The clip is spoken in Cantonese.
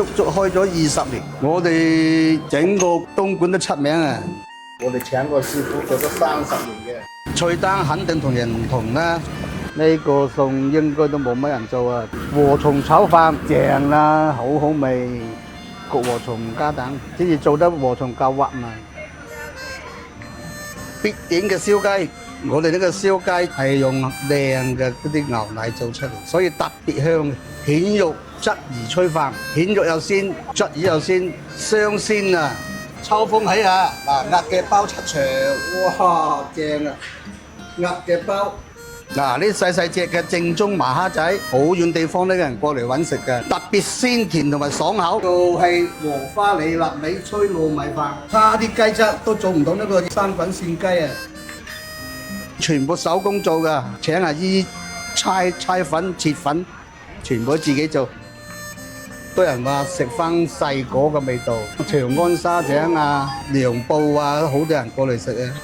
足足開咗20年。我哋整個東莞都出名啊！我哋請個師傅做咗30年嘅。菜單肯定同人唔同啦。呢個餸應該都冇乜人做啊！禾蟲炒飯正啦，好好味，焗禾蟲唔加蛋，先至做得禾蟲夠滑嘛。必點嘅燒雞，我哋呢個燒雞係用靚嘅嗰啲牛奶做出嚟，所以特別香。蜆肉質而炊飯，蜆肉又鮮，質而又鮮，雙鮮啊！秋風起啊！嗱，鴨嘅包七腸，哇，正啊！鴨嘅包。嗱，呢細細隻嘅正宗麻蝦仔，好遠地方呢個人過嚟揾食嘅，特別鮮甜同埋爽口。就係黃花梨臘味炊糯米飯，差啲雞質都做唔到呢個生滾扇雞啊！全部手工做㗎，請阿姨猜粉切粉，全部自己做。多人話食翻細個嘅味道，長安沙井啊、涼布啊，好多人過嚟食啊。